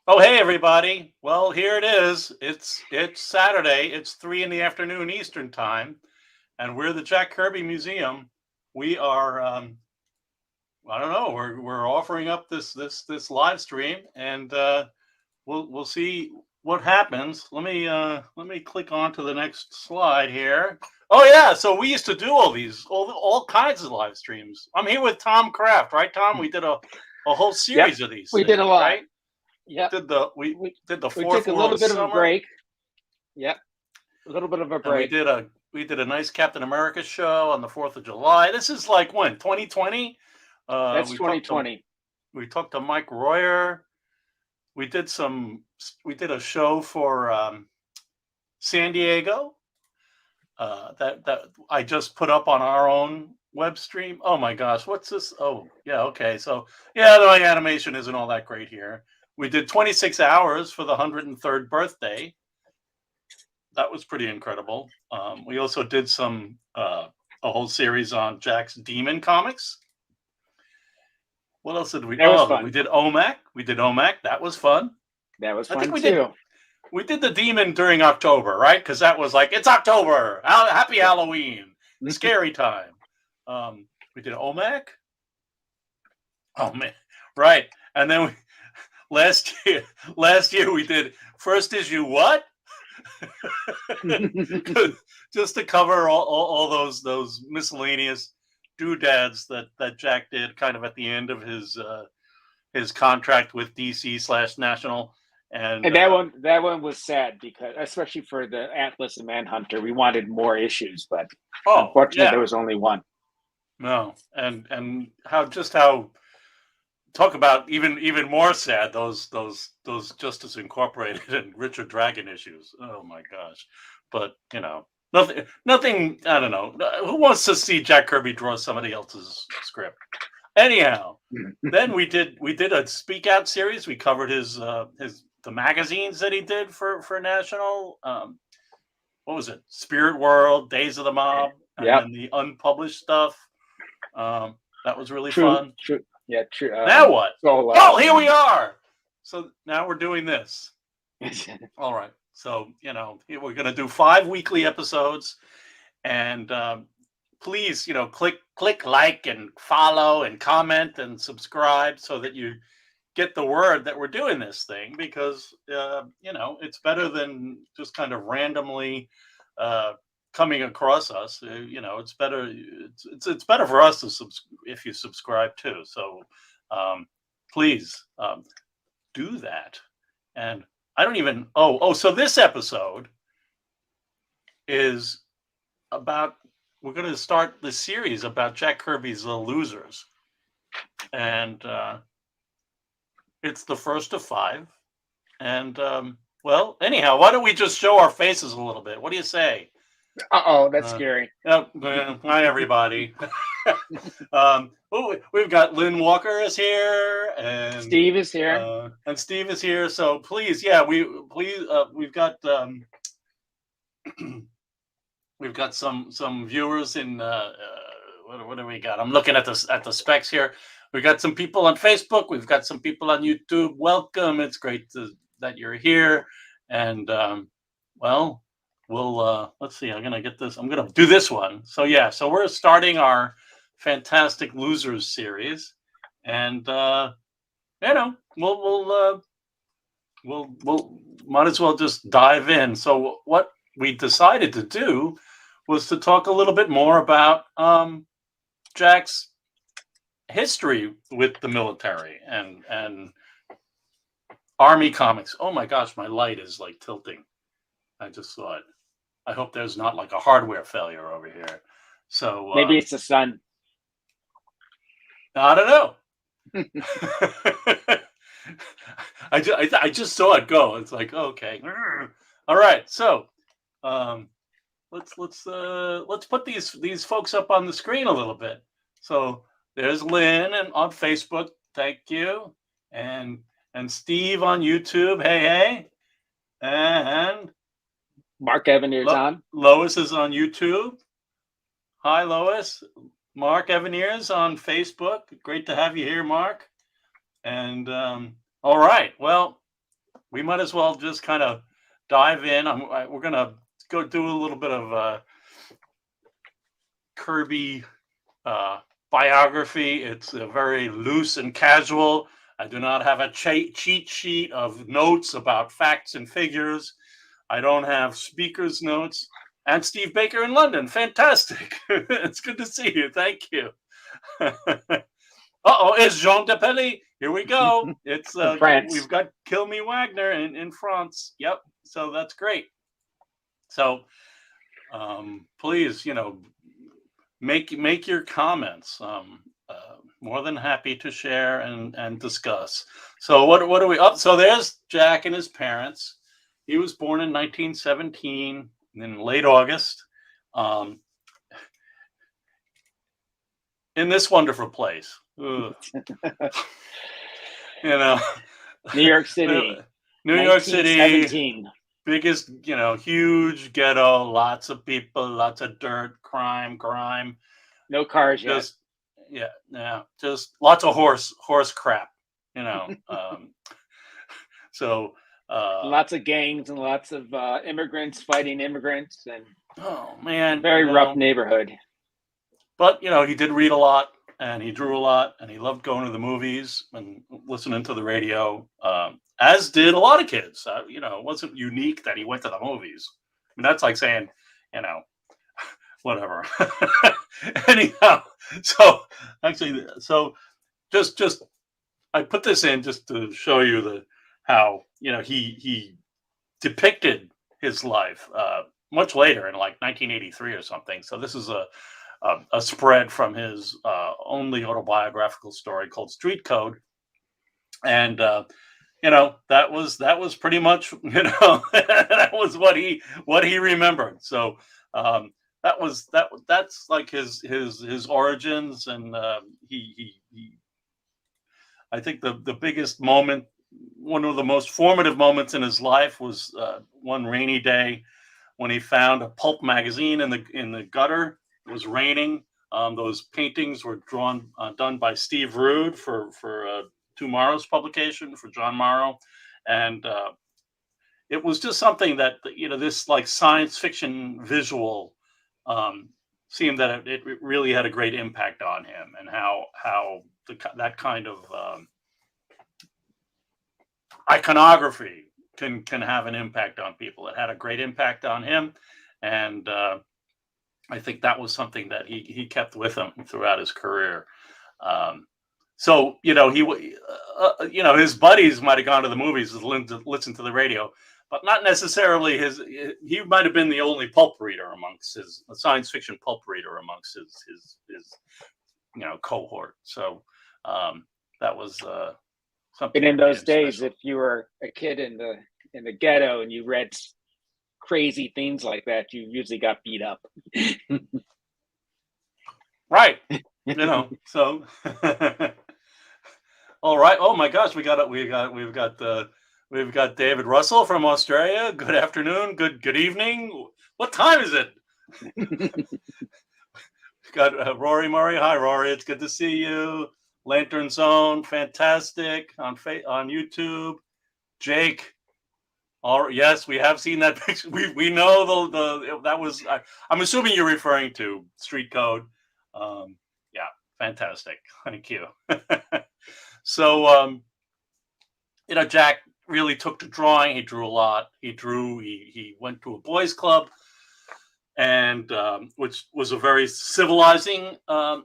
Oh, hey everybody. Well, here it is. It's Saturday. It's 3 in the afternoon Eastern time, and we're the Jack Kirby Museum. We are I don't know, we're offering up this live stream, and we'll see what happens. Let me click on to the next slide here. Oh yeah, so we used to do all kinds of live streams. I'm here with Tom Kraft, right Tom? We did a whole Yep, series of these we did a things, lot. right? Yep, We we did the we fourth took a world little of bit of a summer, break. Yep, a little bit of a and break. we did a nice Captain America show on the 4th of July. This is like when 2020. Uh, That's we talked to 2020. we talked to Mike Royer. We did some. We did a show for San Diego that I just put up on our own web stream. Oh my gosh, what's this? Oh yeah, okay. So yeah, the animation isn't all that great here. We did 26 hours for the 103rd birthday. That was pretty incredible. We also did a whole series on Jack's Demon comics. What else did we? That was Oh, fun. we did OMAC. We did OMAC. That was fun. That was I think fun too. we did the Demon during October, right? Because that was like it's October. Happy Halloween, scary time. We did OMAC. Oh man, right. And then last year, last year we did first issue. What? Just to cover all those miscellaneous doodads that Jack did kind of at the end of his contract with DC/National. And And that one was sad because, especially for the Atlas and Manhunter, we wanted more issues, but oh unfortunately, there yeah, was only one. no, and how talk about even more sad those Justice Incorporated and Richard Dragon issues. Oh my gosh, but nothing. I don't know. Who wants to see Jack Kirby draw somebody else's script? Anyhow, then we did a speak out series. We covered his the magazines that he did for National. What was it? Spirit World, Days of the Mob, and Yep, then the unpublished stuff. That was really true, fun. true. Yeah, true. Now what? Oh, Solo here we and are. So now we're doing this. All right. So we're going to do 5 weekly episodes, and please, click like and follow and comment and subscribe so that you get the word that we're doing this thing because it's better than just kind of randomly uh, coming across us. It's better. It's better for us to if you subscribe too. So um, please do that. And I don't even. Oh. So this episode is about. We're going to start the series about Jack Kirby's The Losers, and it's the first of 5. And well, anyhow, why don't we just show our faces a little bit? What do you say? oh, that's Uh, scary. Hi, everybody. We've got Lynn Walker is here, Steve is here. and Steve is here. So please, yeah, we've got some viewers in. What do we got? I'm looking at the specs here. We got some people on Facebook. We've got some people on YouTube. Welcome. It's great that you're here. And well, we'll let's see. I'm gonna get this. I'm gonna do this one. So yeah. So we're starting our Fantastic Losers series, and we'll might as well just dive in. So what we decided to do was to talk a little bit more about Jack's history with the military and Army comics. Oh my gosh, my light is like tilting. I just saw it. I hope there's not like a hardware failure over here. So Maybe it's the sun. I don't know. I just saw it go. It's like okay, all right. So let's put these folks up on the screen a little bit. So there's Lynn and on Facebook. Thank you, and Steve on YouTube. Hey, and Mark Evaniers on. Lois is on YouTube. Hi, Lois. Mark Evaniers on Facebook. Great to have you here, Mark. And all right, well, we might as well just kind of dive in. We're gonna go do a little bit of Kirby biography. It's very loose and casual. I do not have a cheat sheet of notes about facts and figures. I don't have speakers notes. And Steve Baker in London, fantastic! It's good to see you. Thank you. It's Jean Depelli. Here we go. It's France. We've got Kill Me Wagner in France. Yep. So that's great. So please, make your comments. More than happy to share and discuss. So what are we up? So there's Jack and his parents. He was born in 1917 in late August. In this wonderful place. New York City. New York City. Biggest, huge ghetto, lots of people, lots of dirt, crime. No cars just, yet. Just lots of horse crap, So lots of gangs and lots of immigrants fighting immigrants, and oh man, very rough neighborhood. But he did read a lot, and he drew a lot, and he loved going to the movies and listening to the radio. As did a lot of kids. It wasn't unique that he went to the movies. I mean, that's like saying, whatever. Anyhow, so just I put this in just to show you how he depicted his life much later in like 1983 or something. So this is a spread from his only autobiographical story called Street Code, and that was pretty much that was what he remembered. So that's like his origins, and he I think the biggest moment, one of the most formative moments in his life, was one rainy day when he found a pulp magazine in the gutter. It was raining. Those paintings were done by Steve Rude for Tomorrow's publication, for John Morrow, and it was just something that this like science fiction visual seemed that it really had a great impact on him, and how that kind of iconography can have an impact on people. It had a great impact on him, and I think that was something that he kept with him throughout his career. So his buddies might have gone to the movies to listen to the radio, but not necessarily he might have been the only pulp reader amongst his science fiction pulp reader amongst his cohort. So that was something. And in those days, special. If you were a kid in the ghetto and you read crazy things like that, you usually got beat up. Right. So all right. Oh my gosh, we've got David Russell from Australia. Good afternoon. Good evening. What time is it? We've got Rory Murray. Hi, Rory. It's good to see you. Lantern Zone, fantastic on YouTube. Jake. Yes, we have seen that picture. We know that was. I'm assuming you're referring to Street Code. Yeah, fantastic. Thank you. So, Jack really took to drawing. He drew a lot. He went to a boys' club, and which was a very civilizing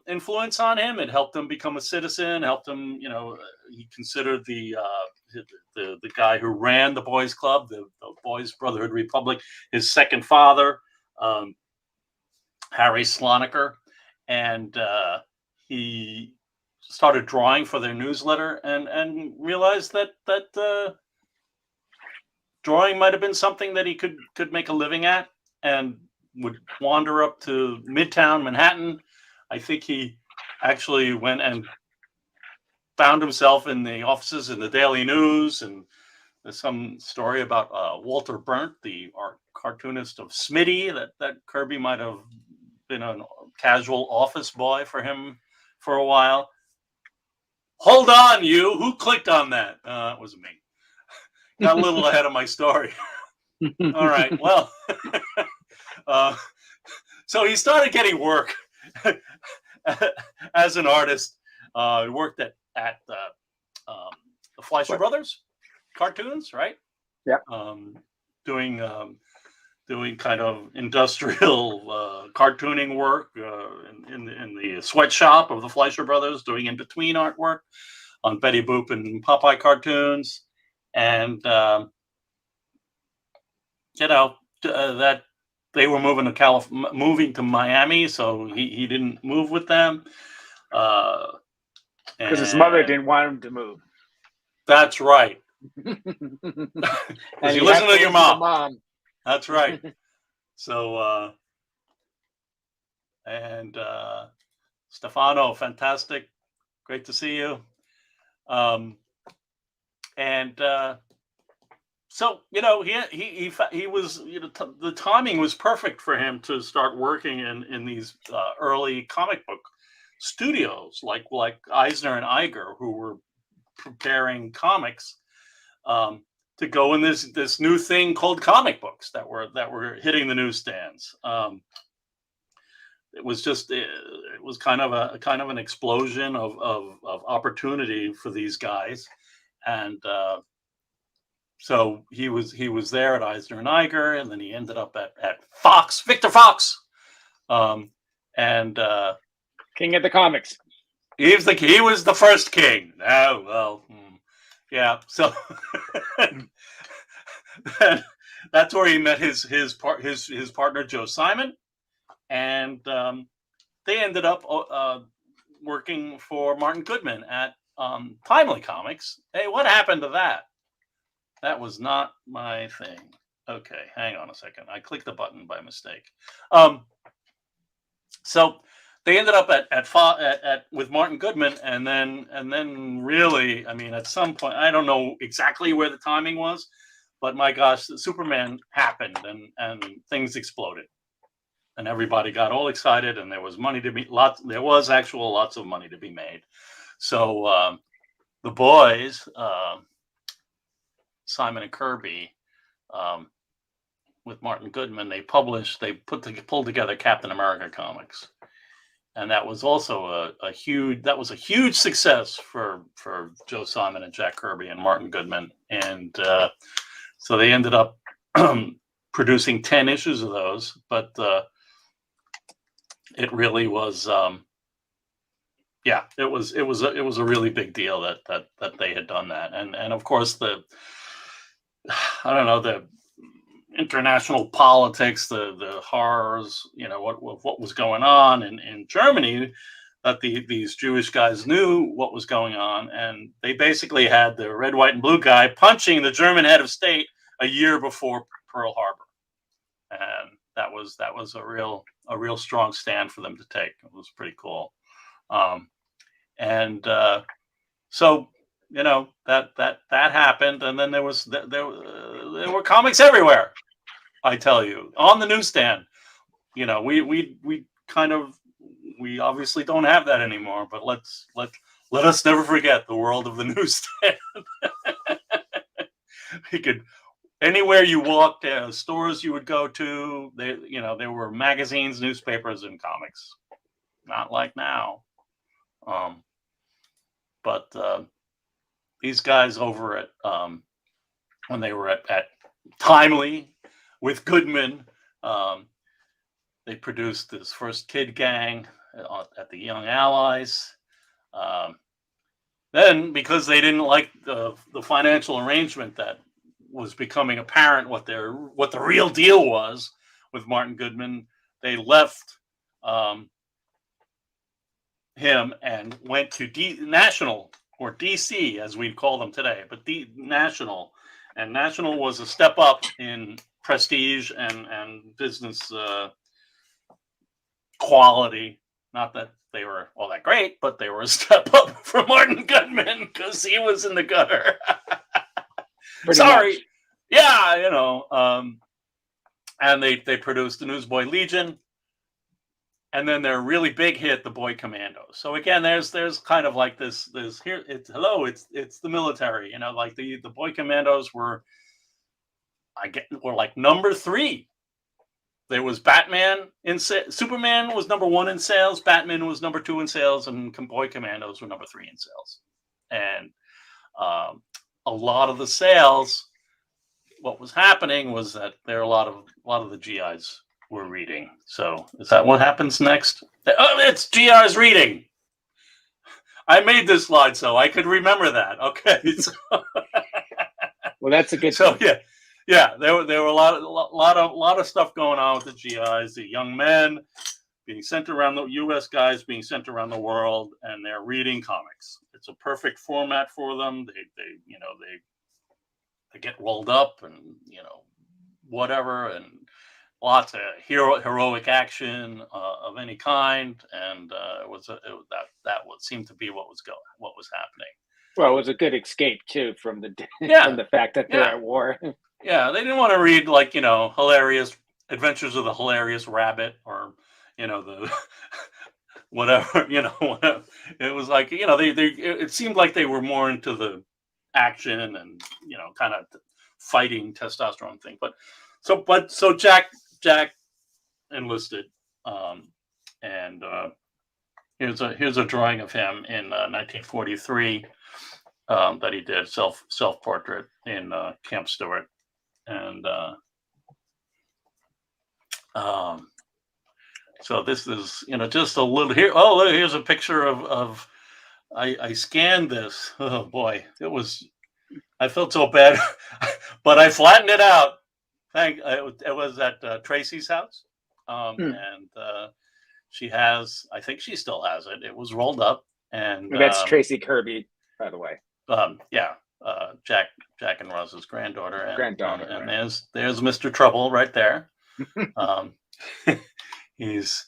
influence on him. It helped him become a citizen. Helped him, he considered the guy who ran the boys' club, the Boys Brotherhood Republic, his second father, Harry Sloniker, and he started drawing for their newsletter and realized that drawing might have been something that he could make a living at, and would wander up to Midtown Manhattan. I think he actually went and found himself in the offices in the Daily News, and there's some story about Walter Berndt, the art cartoonist of Smitty, that Kirby might have been a casual office boy for him for a while. Hold on, you. Who clicked on that? It was me. got a little ahead of my story. All right. Well, so he started getting work as an artist. He worked at the Fleischer Brothers cartoons, right? Yeah. Doing kind of industrial cartooning work in the sweatshop of the Fleischer Brothers, doing in between artwork on Betty Boop and Popeye cartoons, and that they were moving to Miami, so he didn't move with them. Because his mother didn't want him to move. That's right. And you listen to your mom. That's right. So, and Stefano, fantastic. Great to see you. So, he was, the timing was perfect for him to start working in these early comic book studios like Eisner and Iger, who were preparing comics to go in this new thing called comic books that were hitting the newsstands. It was kind of an explosion of opportunity for these guys, and so he was there at Eisner and Iger, and then he ended up at Fox, Victor Fox, and king of the comics. He was the first king. Oh well, yeah. So that's where he met his partner Joe Simon, and they ended up working for Martin Goodman at Timely Comics. Hey, what happened to that? That was not my thing. Okay, hang on a second. I clicked the button by mistake. So they ended up at with Martin Goodman, and then really, I mean, at some point, I don't know exactly where the timing was, but my gosh, Superman happened, and things exploded, and everybody got all excited, and there was money to be lots of money to be made. So the boys, Simon and Kirby, with Martin Goodman, they pulled together Captain America comics, and that was also a huge success for Joe Simon and Jack Kirby and Martin Goodman, and so they ended up producing 10 issues of those, but it really was it was a really big deal that they had done that, and of course the international politics, the horrors, what was going on in Germany, that these Jewish guys knew what was going on, and they basically had the red, white, and blue guy punching the German head of state a year before Pearl Harbor, and that was a real strong stand for them to take. It was pretty cool, so that happened, and then there were comics everywhere. I tell you, on the newsstand. We obviously don't have that anymore, but let us never forget the world of the newsstand. You could, anywhere you walked, stores you would go to, there were magazines, newspapers, and comics. Not like now. But these guys over at when they were at Timely with Goodman, they produced this first Kid Gang at the Young Allies. Then, because they didn't like the financial arrangement that was becoming apparent, what the real deal was with Martin Goodman, they left him and went to National, or DC as we call them today, but National. And National was a step up in prestige and business quality. Not that they were all that great, but they were a step up for Martin Goodman because he was in the gutter. Sorry. Much. Yeah, and they produced the Newsboy Legion. and then their really big hit, the Boy Commandos. So again, there's kind of like this here. It's the military. You know, like the Boy Commandos were like number 3. There was Batman Superman was number 1 in sales. Batman was number 2 in sales, and Boy Commandos were number 3 in sales. And a lot of the sales, what was happening was that there are a lot of the GIs were reading. So is that what happens next? Oh, it's GIs reading. I made this slide so I could remember that. Okay. So, well, that's a good. So thing. yeah. There were a lot of stuff going on with the GIs. The young men being sent around, the U.S. guys being sent around the world, and they're reading comics. It's a perfect format for them. They get rolled up and whatever, and lots of heroic action of any kind, and that would seem to be what was happening. Well, it was a good escape too from the fact that they're at war. Yeah, they didn't want to read hilarious Adventures of the Hilarious Rabbit or the whatever. Whatever. It was like it seemed like they were more into the action and kind of fighting testosterone thing. But so Jack enlisted, and here's a drawing of him in 1943 that he did self portrait in Camp Stewart, and so this is just a little here. Oh, look, here's a picture of I scanned this. Oh boy, I felt so bad, but I flattened it out. It was at Tracy's house, and she has. I think she still has it. It was rolled up, and that's Tracy Kirby, by the way. Yeah, Jack and Rose's granddaughter, and right. there's Mr. Trouble right there. He's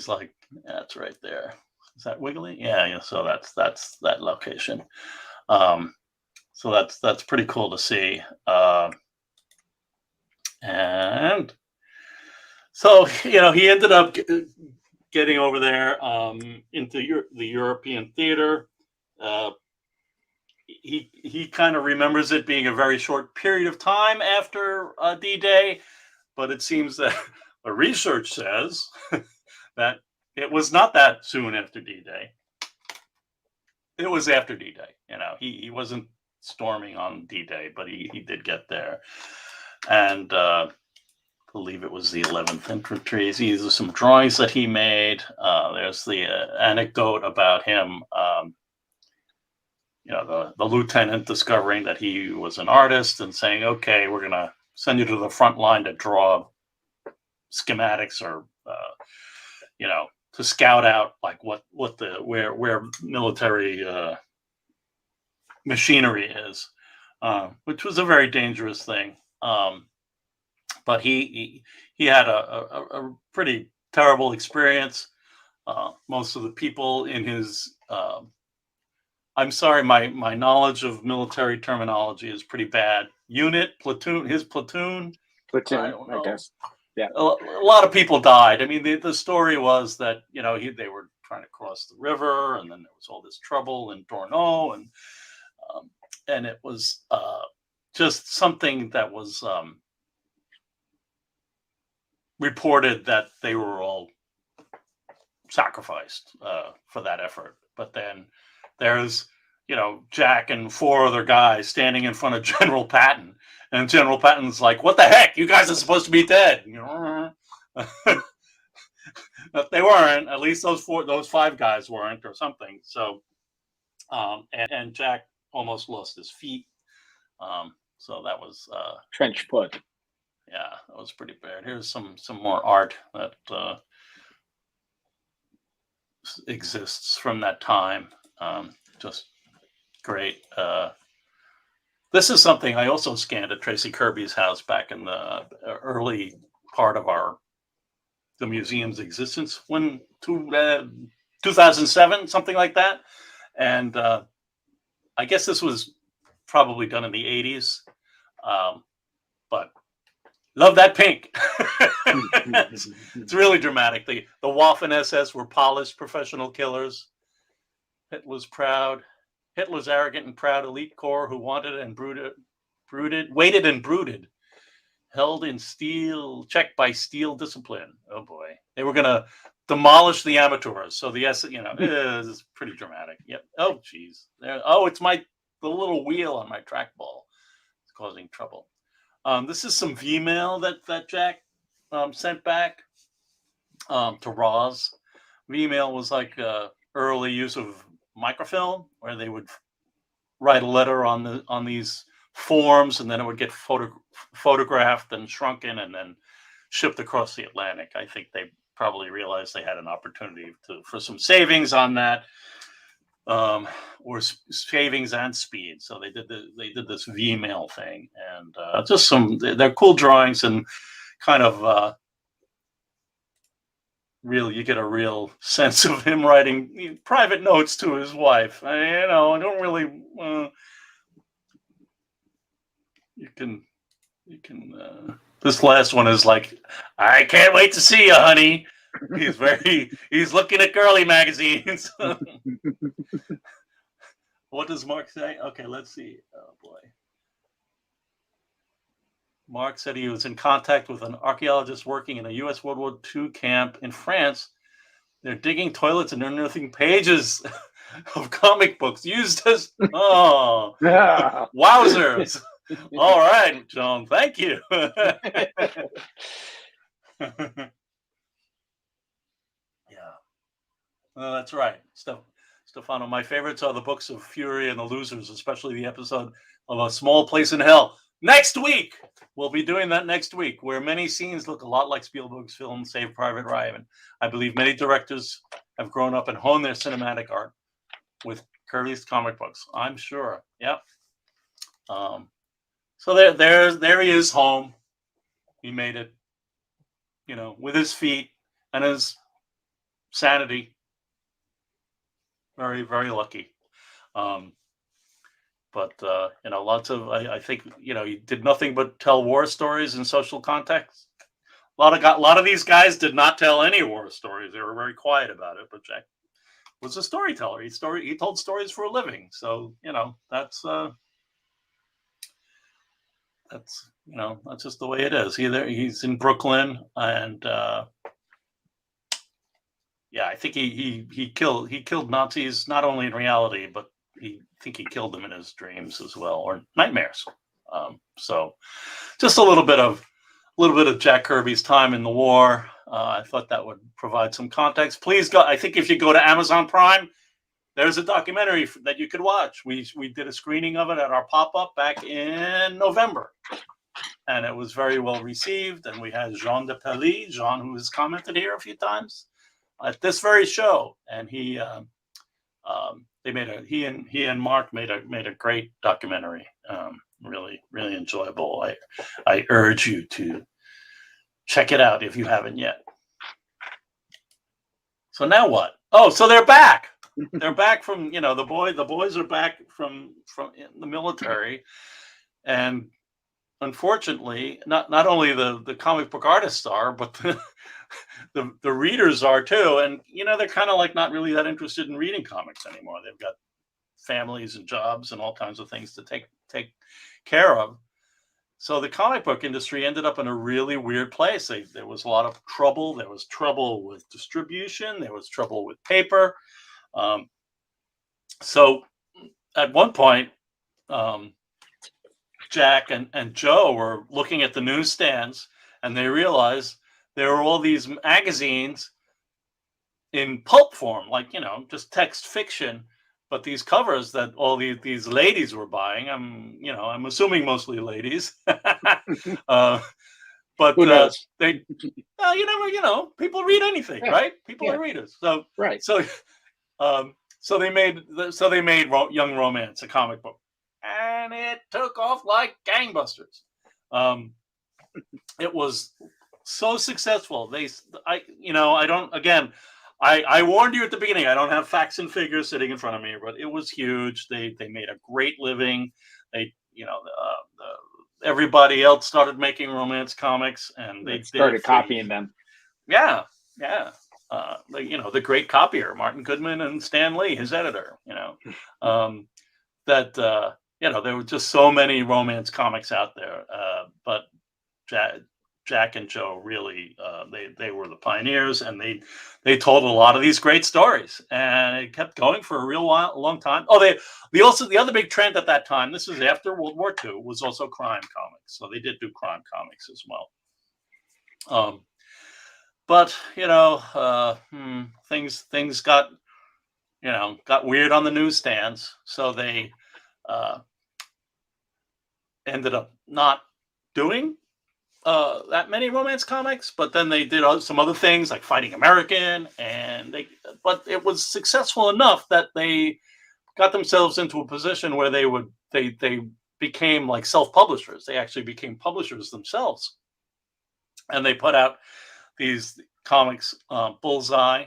like, that's right there. Is that Wiggly? Yeah. So that's that location. So that's pretty cool to see. And so he ended up getting over there into the European theater. He kind of remembers it being a very short period of time after D-Day, but it seems that the research says that it was not that soon after D-Day. It was after D-Day. He wasn't storming on D-Day, but he did get there. And I believe it was the 11th Infantry. These are some drawings that he made. There's the anecdote about him, the lieutenant discovering that he was an artist and saying, okay, we're going to send you to the front line to draw schematics or, to scout out like where military machinery is, which was a very dangerous thing. But he had a pretty terrible experience. Most of the people in his, I'm sorry, my knowledge of military terminology is pretty bad. Unit, platoon, his platoon. Platoon, I guess. Yeah. A lot of people died. I mean, the story was that, they were trying to cross the river, and then there was all this trouble in Dorno, and it was just something that was reported that they were all sacrificed for that effort. But then there's, Jack and 4 other guys standing in front of General Patton, and General Patton's like, "What the heck? You guys are supposed to be dead." But they weren't. At least those 5 guys weren't, or something. So, and Jack almost lost his feet. So that was trench foot. Yeah, that was pretty bad. Here's some more art that exists from that time. Just great. This is something I also scanned at Tracy Kirby's house back in the early part of the museum's existence, 2007, something like that. And I guess this was probably done in the 80s, but Love that pink. It's really dramatic. The Waffen SS were polished professional killers. Hitler's proud. Hitler's arrogant and proud elite corps who wanted and waited and brooded, held in steel, checked by steel discipline. Oh boy, they were gonna demolish the amateurs. So the this is pretty dramatic. Yep. Oh geez. Oh, it's the little wheel on my trackball. It's causing trouble. This is some V-mail that Jack sent back to Roz. V-mail was like early use of microfilm, where they would write a letter on these forms, and then it would get photographed and shrunken and then shipped across the Atlantic. I think they probably realized they had an opportunity for some savings on that, or savings and speed. So they did this V-mail thing, and just they're cool drawings and kind of you get a real sense of him writing private notes to his wife. I don't really. You can. This last one is like, I can't wait to see you, honey. He's looking at girly magazines. What does Mark say? Okay, let's see. Oh boy. Mark said he was in contact with an archaeologist working in a U.S. World War II camp in France. They're digging toilets and unearthing pages of comic books used as wowzers. All right, John. Thank you. Yeah. That's right. Stefano, my favorites are the books of Fury and the Losers, especially the episode of A Small Place in Hell. Next week, we'll be doing that next week, where many scenes look a lot like Spielberg's film Save Private Ryan. I believe many directors have grown up and honed their cinematic art with Kirby's comic books. I'm sure. Yep. So there he is, home. He made it, with his feet and his sanity. Very, very lucky. But lots of I think he did nothing but tell war stories in social context. A lot of these guys did not tell any war stories. They were very quiet about it. But Jack was a storyteller. He told stories for a living. So that's just the way it is. He's in Brooklyn, and I think he killed Nazis not only in reality, but I think he killed them in his dreams as well, or nightmares. So just a little bit of Jack Kirby's time in the war. I thought that would provide some context. Please go. I think if you go to Amazon Prime, there's a documentary that you could watch. We did a screening of it at our pop-up back in November, and it was very well received. And we had Jean de Pelly, who has commented here a few times at this very show, and he and Mark made a great documentary. Really, really enjoyable. I urge you to check it out if you haven't yet. So now what? Oh, so they're back. They're back from the boys are back from the military, and unfortunately, not only the comic book artists are, but the readers are too. And they're kind of like not really that interested in reading comics anymore. They've got families and jobs and all kinds of things to take care of. So the comic book industry ended up in a really weird place. There was a lot of trouble. There was trouble with distribution. There was trouble with paper. So at one point, Jack and Joe were looking at the newsstands, and they realized there were all these magazines in pulp form, like just text fiction, but these covers that all these ladies were buying. I'm assuming mostly ladies. But who knows? They, you never, people read anything, right? People are readers. So right. So they made Young Romance, a comic book, and it took off like gangbusters. It was so successful. I warned you at the beginning. I don't have facts and figures sitting in front of me, but it was huge. They made a great living. everybody else started making romance comics, and they started copying them. Yeah, yeah. The great copier, Martin Goodman and Stan Lee, his editor. There were just so many romance comics out there. But Jack and Joe really, they were the pioneers, and they told a lot of these great stories, and it kept going for a long time. Oh, the other big trend at that time, this is after World War II, was also crime comics. So they did do crime comics as well. But things got weird on the newsstands, so they ended up not doing that many romance comics. But then they did some other things like Fighting American, but it was successful enough that they got themselves into a position where they became like self-publishers. They actually became publishers themselves, and they put out these comics, Bullseye,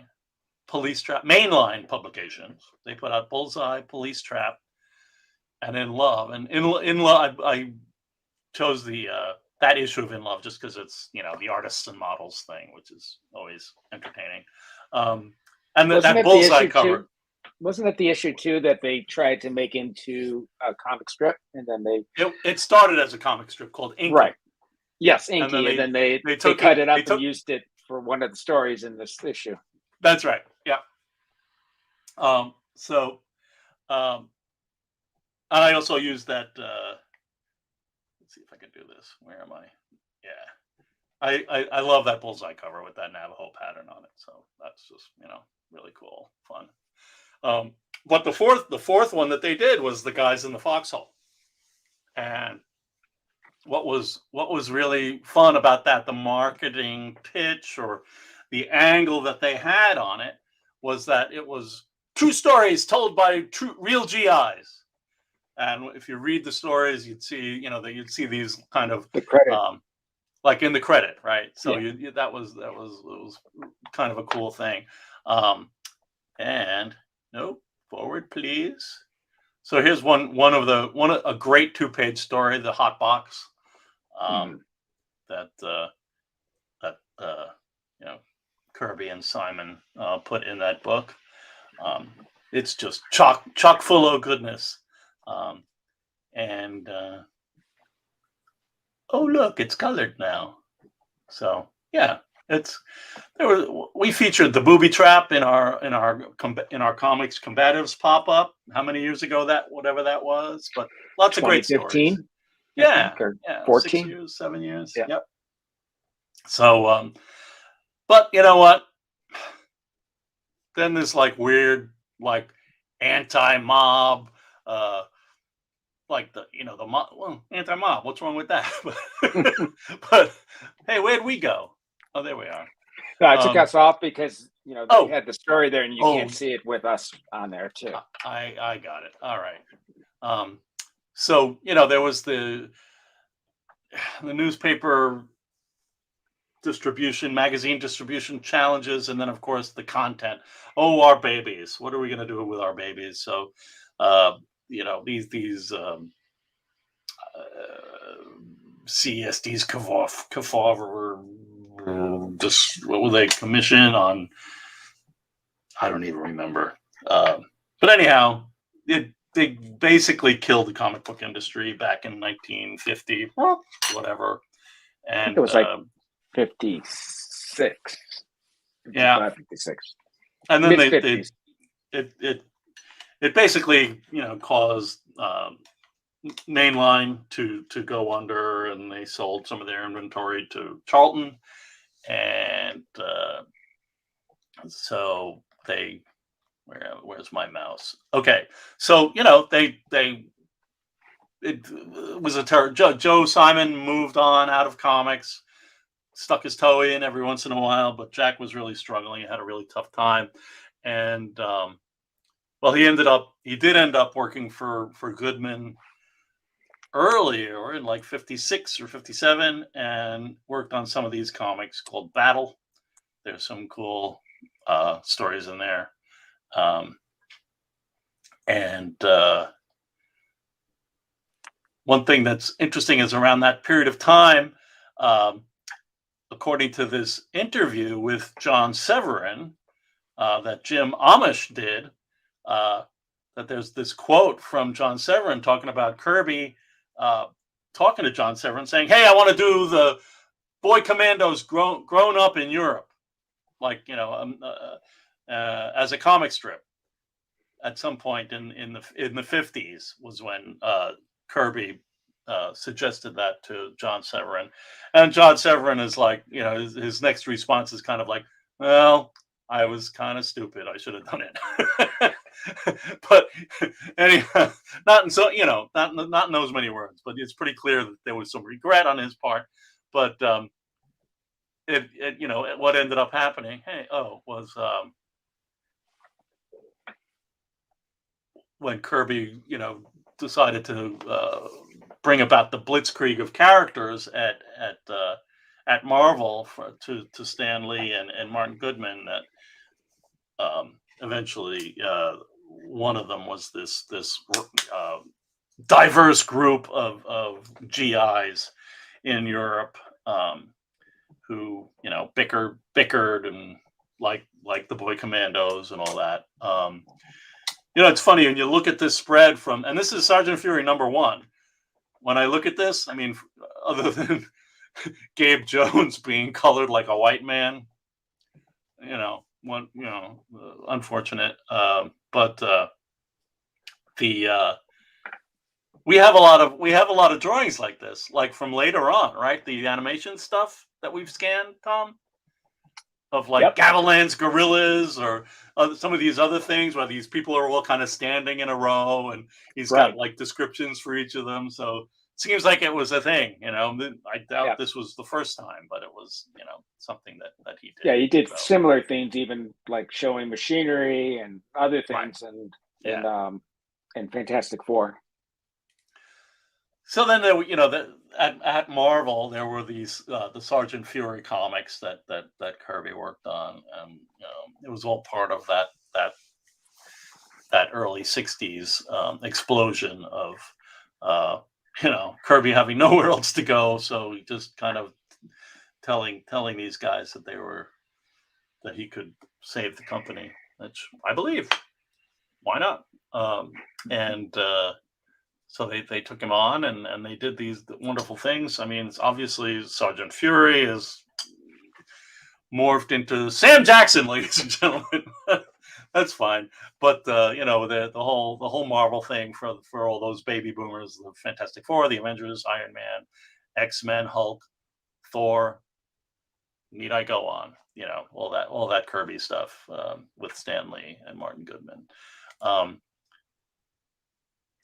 Police Trap, mainline publications. They put out Bullseye, Police Trap, and In Love. And in Love, I chose that issue of In Love just because it's the artists and models thing, which is always entertaining. And that Bullseye cover. Wasn't it the issue too that they tried to make into a comic strip, and then it started as a comic strip called Inky. Right. Yes, Inky, and then they cut it up and used it for one of the stories in this issue. That's right. Yeah. And I also used that. Let's see if I can do this. Where am I? Yeah. I love that Bullseye cover with that Navajo pattern on it. So that's just really cool, fun. But the fourth one that they did was The Guys in the Foxhole. And what was really fun about that, the marketing pitch or the angle that they had on it, was that it was true stories told by real GIs. And if you read the stories, you'd see, you'd see these kind of the credit, like in the credit, right? So that was kind of a cool thing. And no, forward, please. So here's a great 2-page story, The Hot Box, that Kirby and Simon put in that book. It's just chock full of goodness. Oh look, it's colored now. So yeah, we featured the booby trap in our comics combatives pop up. How many years ago whatever that was, but lots of great stories. Yeah, 14, 6 years, 7 years. Yeah. Yep. So, but you know what? Then this weird anti-mob, the mob. Well, anti-mob. What's wrong with that? But hey, where'd we go? Oh, there we are. No, I took us off because they had the story there, and you can't see it with us on there too. I got it. All right. So there was the newspaper distribution, magazine distribution challenges, and then of course the content. Oh, our babies. What are we going to do with our babies? So, these CSDs, Kafov, or just what were they commission on? I don't even remember. But anyhow, they basically killed the comic book industry back in 1950, whatever. And I think it was 56. Yeah, 56. And then it basically caused Mainline to go under, and they sold some of their inventory to Charlton, and so they where's my mouse? Okay, so it was a Joe Simon moved on out of comics, stuck his toe in every once in a while, but Jack was really struggling. He had a really tough time, and he did end up working for Goodman earlier in 56 or 57, and worked on some of these comics called Battle. There's some cool stories in there, one thing that's interesting is around that period of time, according to this interview with John Severin that Jim Amish did, that there's this quote from John Severin talking about Kirby talking to John Severin saying, "Hey, I want to do the Boy Commandos grown up in Europe, like, as a comic strip." At some point in the 50s was when Kirby suggested that to John Severin, and John Severin is like, his next response is kind of like, "Well, I was kind of stupid. I should have done it." But anyway, not in so not in those many words, but it's pretty clear that there was some regret on his part. But what ended up happening, was when Kirby, decided to bring about the blitzkrieg of characters at Marvel to Stan Lee and Martin Goodman, that eventually one of them was this diverse group of GIs in Europe, who bickered and like the Boy Commandos and all that. It's funny when you look at this spread and this is Sergeant Fury #1. When I look at this, I mean, other than Gabe Jones being colored like a white man, unfortunate. But we have a lot of drawings like this, like from later on, right? The animation stuff that we've scanned, Tom, of like Yep. Gavilan's gorillas or some of these other things where these people are all kind of standing in a row, and he's got like descriptions for each of them. So it seems like it was a thing, I doubt this was the first time, but it was, something that he did. Yeah, he did similar things, even like showing machinery and other things, and Fantastic Four. So then there, at Marvel, there were these the Sergeant Fury comics that Kirby worked on, and it was all part of that early '60s explosion of Kirby having nowhere else to go, so he just kind of telling these guys that he could save the company, which I believe. Why not? So they took him on, and they did these wonderful things. I mean, it's obviously Sergeant Fury is morphed into Sam Jackson, ladies and gentlemen. That's fine. But the whole Marvel thing for all those baby boomers, the Fantastic Four, the Avengers, Iron Man, X-Men, Hulk, Thor. Need I go on? All that Kirby stuff with Stan Lee and Martin Goodman.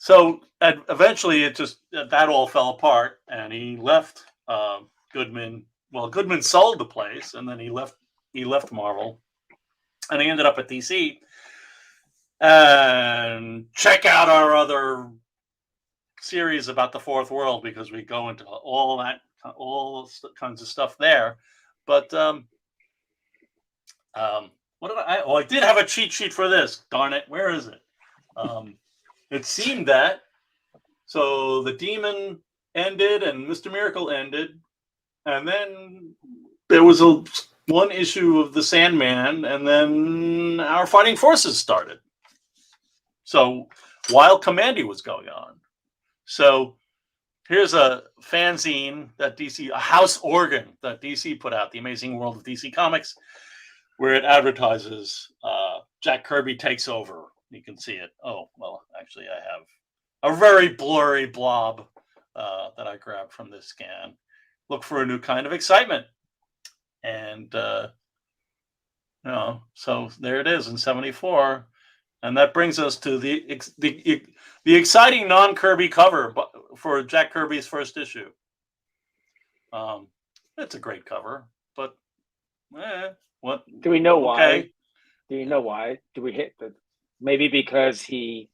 So eventually, that all fell apart, and he left Goodman. Well, Goodman sold the place, and then he left Marvel, and he ended up at DC. And check out our other series about the Fourth World, because we go into all kinds of stuff there. But what did I? Oh, I did have a cheat sheet for this. Darn it! Where is it? It seemed that so the Demon ended and Mr. Miracle ended, and then there was one issue of the Sandman, and then our Fighting Forces started. So while Commandy was going on, so here's a fanzine that DC, a house organ that DC put out, The Amazing World of DC Comics, where it advertises Jack Kirby takes over. You can see it. Oh, well, actually, I have a very blurry blob that I grabbed from this scan. Look for a new kind of excitement. And, so there it is in '74. And that brings us to the exciting non-Kirby cover for Jack Kirby's first issue. It's a great cover, but what? Do we know why? Do you know why? Do we hit maybe because the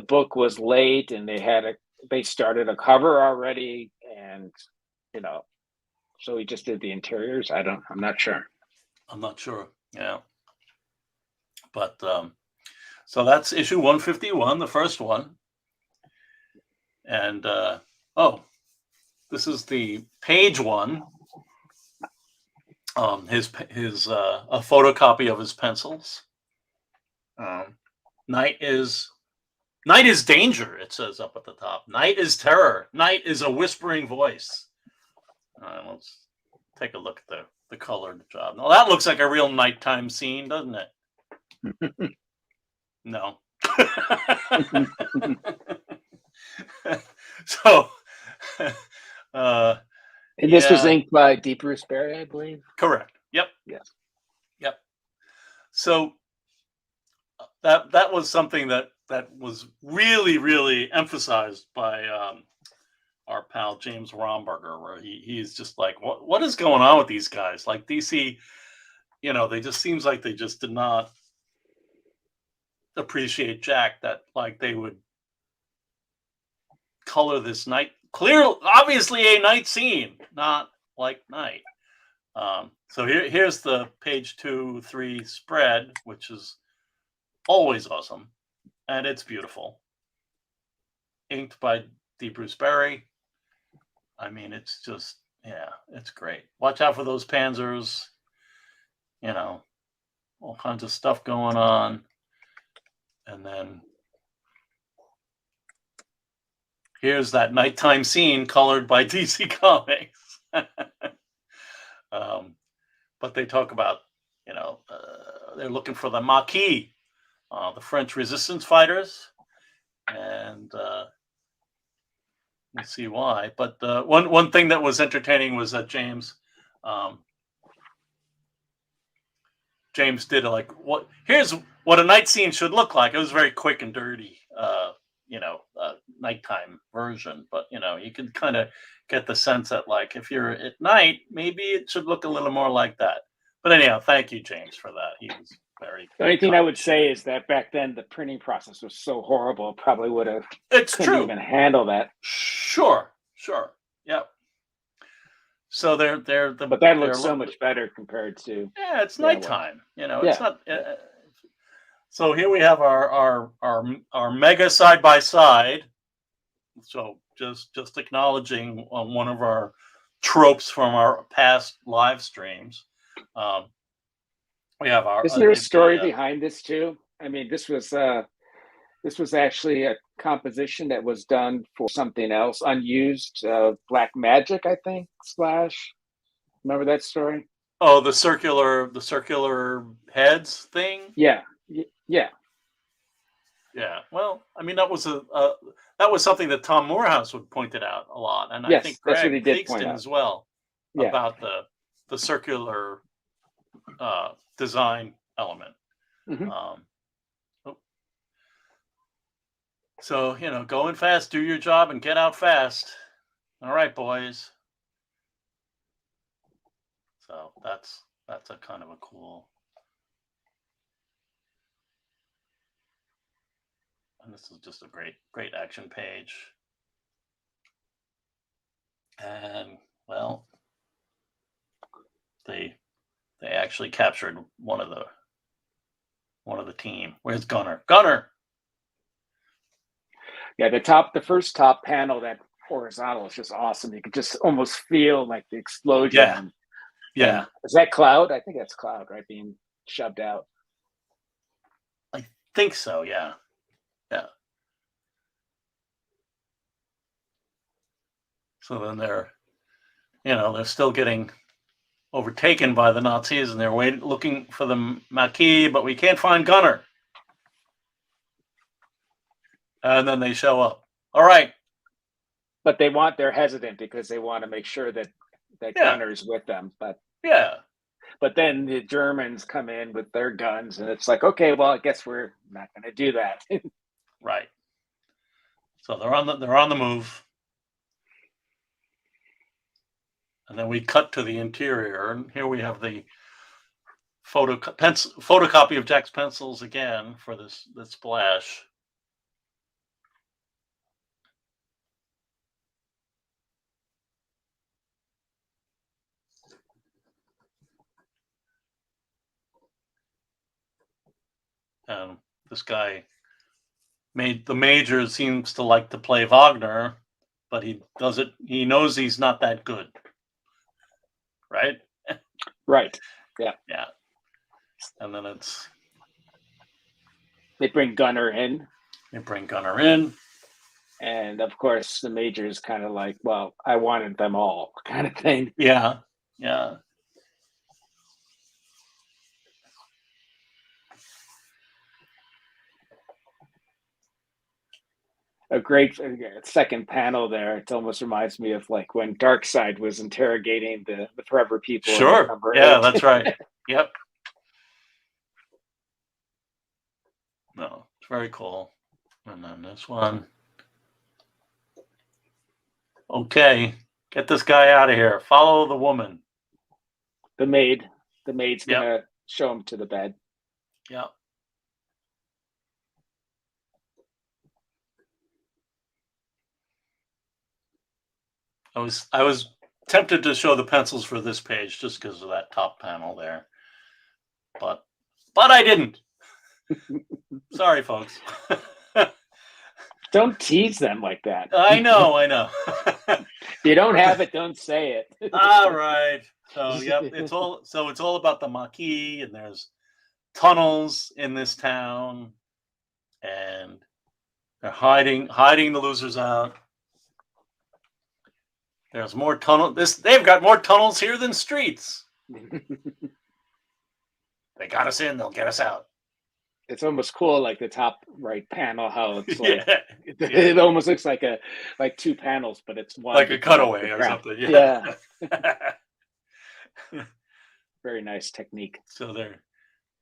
book was late and they started a cover already, and so he just did the interiors. I'm not sure. Yeah. But so that's issue 151, the first one. And oh, this is the page one. His a photocopy of his pencils. Night is danger. It says up at the top. Night is terror. Night is a whispering voice. Let's take a look at the colored job. Now that looks like a real nighttime scene, doesn't it? No. So, And this was yeah, inked by D. Bruce Barry, I believe. correct. Yep. Yes. Yep. So that was something that was really emphasized by our pal James Romberger, where he's just like, what is going on with these guys? Like DC, they just seems like they just did not appreciate Jack, that like they would color this night obviously a night scene, not like night. So here's the page 2-3 spread, which is always awesome, and it's beautiful, inked by D. Bruce Barry. I mean, it's just, yeah, it's great. Watch out for those panzers, all kinds of stuff going on. And then here's that nighttime scene colored by DC Comics. But they talk about, they're looking for the Maquis, the French resistance fighters. And we see why. But one thing that was entertaining was that James did here's what a night scene should look like. It was very quick and dirty, nighttime version. But you can kind of get the sense that, like, if you're at night, maybe it should look a little more like that. But anyhow, thank you, James, for that. He was very. The only thing I would say is that back then the printing process was so horrible, it probably would have It's couldn't true. even handle that. Sure. Yep. So but that looks so much better compared to. Yeah, it's nighttime. It's not. Yeah. So here we have our mega side by side. So just acknowledging one of our tropes from our past live streams. We have our. Isn't there a story behind this too? I mean, this was actually a composition that was done for something else, unused, Black Magic, I think. / Remember that story? Oh, the circular heads thing. Yeah. Well, I mean, that was something that Tom Morehouse would pointed out a lot, and yes, I think that's what Greg he did point out as well, about the circular design element. Mm-hmm. So go in fast, do your job, and get out fast. All right, boys. So that's a kind of a cool. And this is just a great action page. And well, they actually captured one of the team. Where's Gunner? Yeah, the first top panel, that horizontal, is just awesome. You could just almost feel like the explosion. Yeah. And is that Cloud? I think that's Cloud, right? Being shoved out. I think so. Yeah. So then they're still getting overtaken by the Nazis, and they're looking for the Maquis, but we can't find Gunner. And then they show up. All right. But they're hesitant because they want to make sure that Gunner's with them. But yeah. But then the Germans come in with their guns, and it's like, okay, well, I guess we're not going to do that. Right. So they're on the move. And then we cut to the interior, and here we have the photocopy of Jack's pencils again for this splash. This guy the major seems to like to play Wagner, but he does it. He knows he's not that good, right? Right. Yeah. Yeah. And then They bring Gunner in. They bring Gunner in. And of course, the major is kind of like, well, I wanted them all kind of thing. Yeah. Yeah. A great second panel there. It almost reminds me of like when Darkseid was interrogating the Forever People. Sure. Number Yeah, 8. that's right. Yep. No, it's very cool. And then this one. Okay, get this guy out of here. Follow the woman. The maid's Yep. gonna show him to the bed. Yeah. I was tempted to show the pencils for this page just because of that top panel there, but I didn't. Sorry, folks. Don't tease them like that. I know. If you don't have it, don't say it. All right. So yep, it's all about the Maquis, and there's tunnels in this town, and they're hiding the losers out. There's more tunnel. They've got more tunnels here than streets. They got us in, they'll get us out. It's almost cool, like the top right panel, how it's like Yeah. it almost looks like two panels, but it's one, Like a cutaway or something. Yeah. Very nice technique. So there,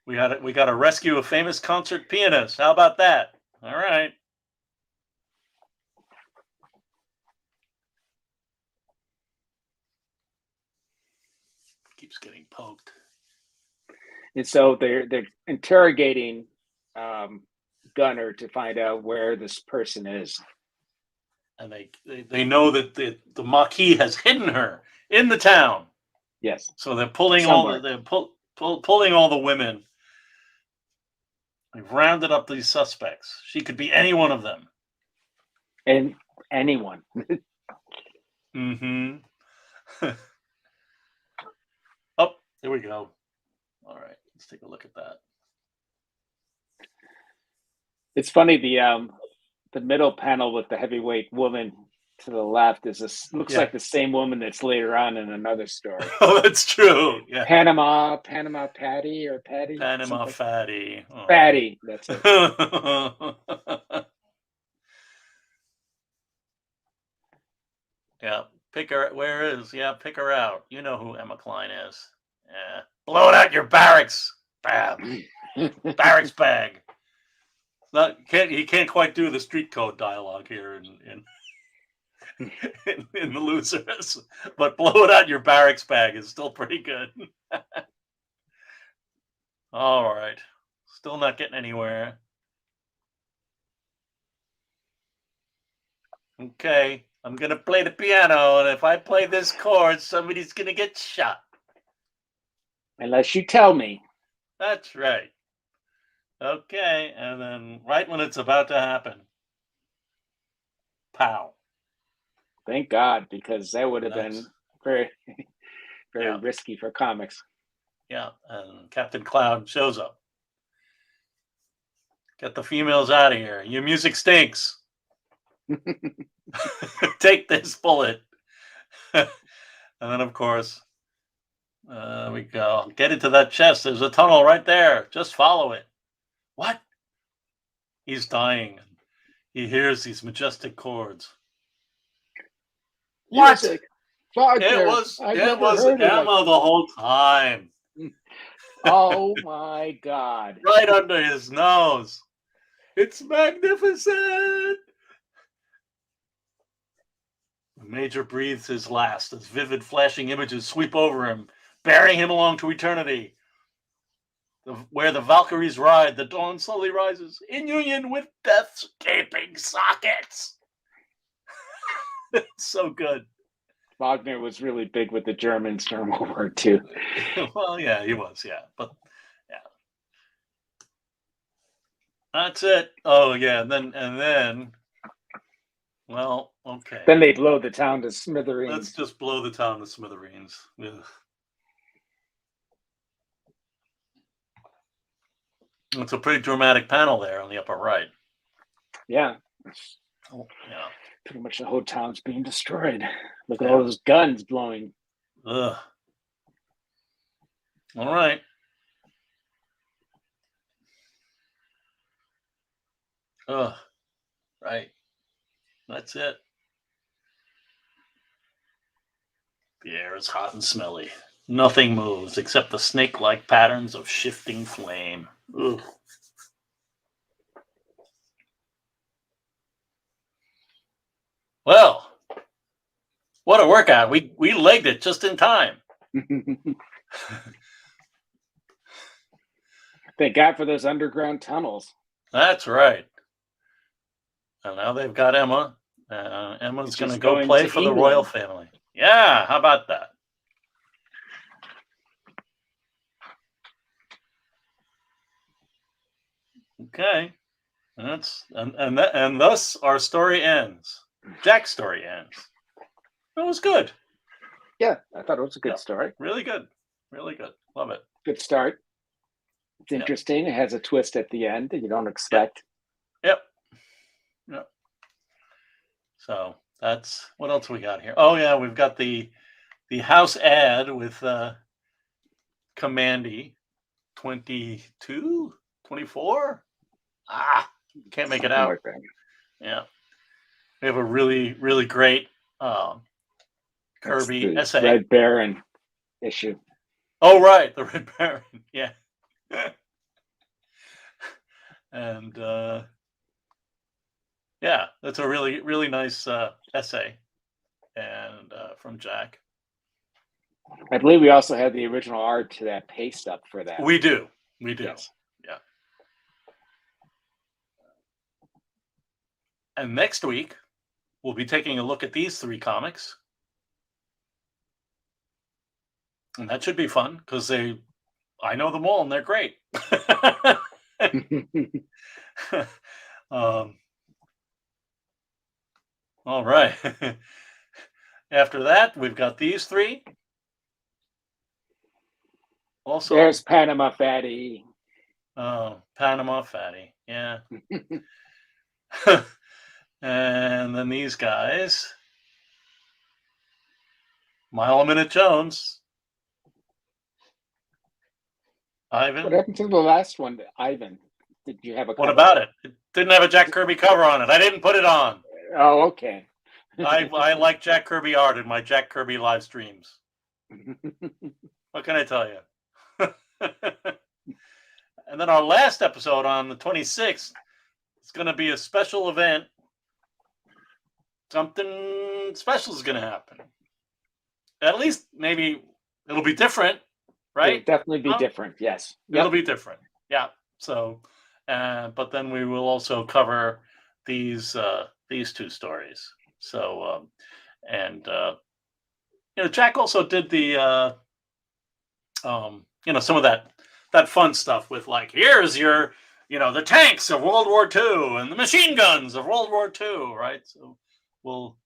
we got to rescue a famous concert pianist. How about that? All right. Keeps getting poked. And so they're interrogating Gunner to find out where this person is. And they know that the Maquis has hidden her in the town. Yes. So they're pulling pulling all the women. They've rounded up these suspects. She could be any one of them. And anyone. Mm-hmm. Oh, here we go. All right, let's take a look at that. It's funny, the middle panel with the heavyweight woman to the left looks like the same woman that's later on in another story. Oh, that's true. Yeah. Panama Patty or Patty? Panama Fatty. Oh. Fatty, that's it. Yeah, pick her. Where is? Yeah, pick her out. You know who Emma Klein is. Yeah, blow it out your barracks. Bam. Barracks bag. He can't quite do the street code dialogue here in the losers, but blow it out your barracks bag is still pretty good. All right, still not getting anywhere. Okay, I'm gonna play the piano, and if I play this chord, somebody's gonna get shot. Unless you tell me. That's right. Okay, and then right when it's about to happen, pow. Thank God, because that would have been very, very risky for comics. Yeah, and Captain Cloud shows up. Get the females out of here. Your music stinks. Take this bullet. And then, of course, we go. Get into that chest. There's a tunnel right there. Just follow it. What? He's dying. He hears these majestic chords. What? Music. It was Emma the whole time. Oh my God. Right under his nose. It's magnificent. The Major breathes his last as vivid flashing images sweep over him, bearing him along to eternity. Where the Valkyries ride, the dawn slowly rises, in union with death's gaping sockets. It's so good. Wagner was really big with the Germans during World War II. Well, yeah, he was, yeah. But, yeah. That's it. Oh yeah, and then, well, okay. Then they blow the town to Let's smithereens. just blow the town to smithereens. Ugh. It's a pretty dramatic panel there on the upper right. Yeah. Oh, yeah. Pretty much the whole town's being destroyed. Look at Yeah. all those guns blowing. Ugh. All right. Ugh. Right. That's it. The air is hot and smelly. Nothing moves except the snake-like patterns of shifting flame. Ugh. Well, what a workout. We legged it just in time. Thank God for those underground tunnels. That's right. And now they've got Emma. Emma's going to She's go going play to for the royal England. family. Yeah, how about that? Okay. And thus our story ends. Jack's story ends. It was good. Yeah, I thought it was a good Yeah. story. Really good. Really good. Love it. Good start. It's Yeah. interesting. It has a twist at the end that you don't expect. Yep. So that's what else we got here. Oh yeah, we've got the house ad with Commandy 22, 24. Can't make it Something out. like that. Yeah. We have a really, really great Kirby That's the essay. Red Baron issue. Oh right, the Red Baron. Yeah. And yeah, that's a really, really nice essay, and from Jack. I believe we also had the original art to that paste up for that. We do. Yes. Yeah. And next week, we'll be taking a look at these 3 comics. And that should be fun because I know them all and they're great. All right. After that, we've got these 3. Also, there's Panama Fatty. Panama Fatty. Yeah. And then these guys. Mile a Minute Jones. Ivan. What happened to the last one, Ivan? Did you have a cover? What about it? It didn't have a Jack Kirby cover on it. I didn't put it on. Oh, okay. I like Jack Kirby art in my Jack Kirby live streams. What can I tell you? And then our last episode on the 26th is going to be a special event. Something special is going to happen. At least maybe it'll be different, right? It'll definitely be different. Yes. It'll be different. Yeah. So, but then we will also cover these 2 stories. So, Jack also did the some of that fun stuff with like, here's your, the tanks of World War II and the machine guns of World War II, right? So we'll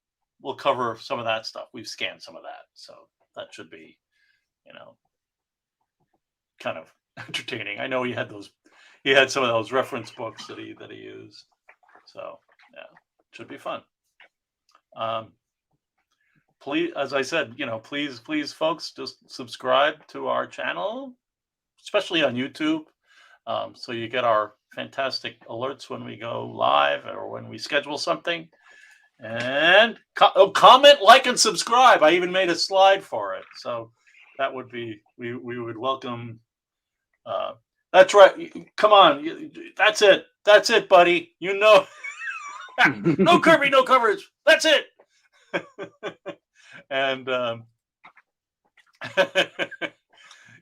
cover some of that stuff. We've scanned some of that, so that should be, kind of entertaining. I know he had some of those reference books that he used. So yeah, should be fun. Please, as I said, please, folks, just subscribe to our channel, especially on YouTube, so you get our fantastic alerts when we go live or when we schedule something. And comment, like, and subscribe. I even made a slide for it, so that would be we would welcome. That's right. Come on, that's it, buddy. No Kirby, no coverage. That's it. And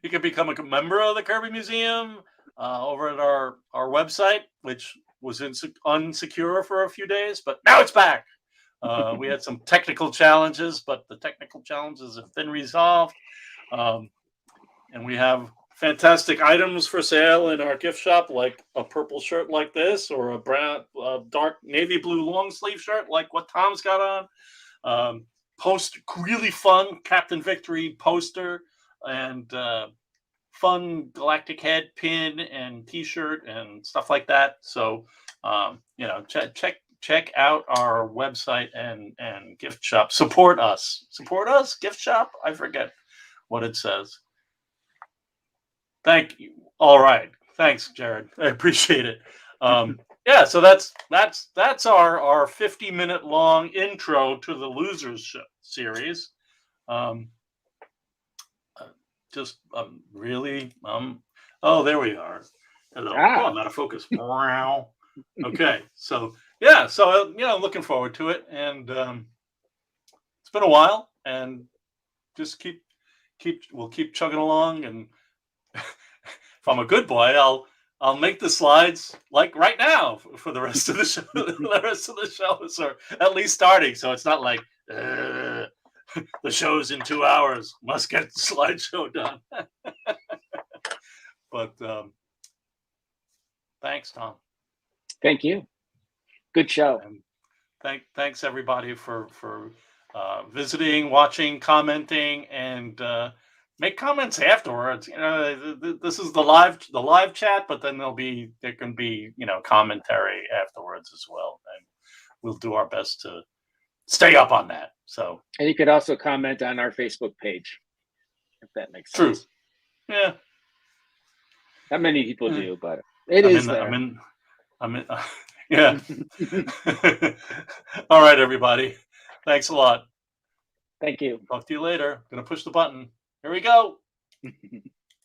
you can become a member of the Kirby Museum over at our website, which was unsecure for a few days, but now it's back. We had some technical challenges, but the technical challenges have been resolved, and we have fantastic items for sale in our gift shop, like a purple shirt like this, or a brown, dark navy blue long sleeve shirt like what Tom's got on. Really fun Captain Victory poster, and fun Galactic Head pin and T-shirt and stuff like that. So check out our website and gift shop. Support us. Gift shop. I forget what it says. Thank you. All right. Thanks, Jared. I appreciate it. Yeah, so that's our 50-minute long intro to the Losers series. Really, oh, there we are. Hello. Oh, I'm out of focus. Okay, so yeah, so looking forward to it, and it's been a while, and just we'll keep chugging along, and if I'm a good boy, I'll make the slides like right now for the rest of the show. The rest of the shows, or at least starting, so it's not like the show's in 2 hours. Must get the slideshow done. But thanks, Tom. Thank you. Good show. And thanks everybody for visiting, watching, commenting, and make comments afterwards. This is the live chat, but then there can be commentary afterwards as well, and we'll do our best to stay up on that. So, and you could also comment on our Facebook page, if that makes sense. True. Yeah. Not many people do, but it is there. I'm in. Yeah. All right, everybody. Thanks a lot. Thank you. Talk to you later. Gonna push the button. Here we go.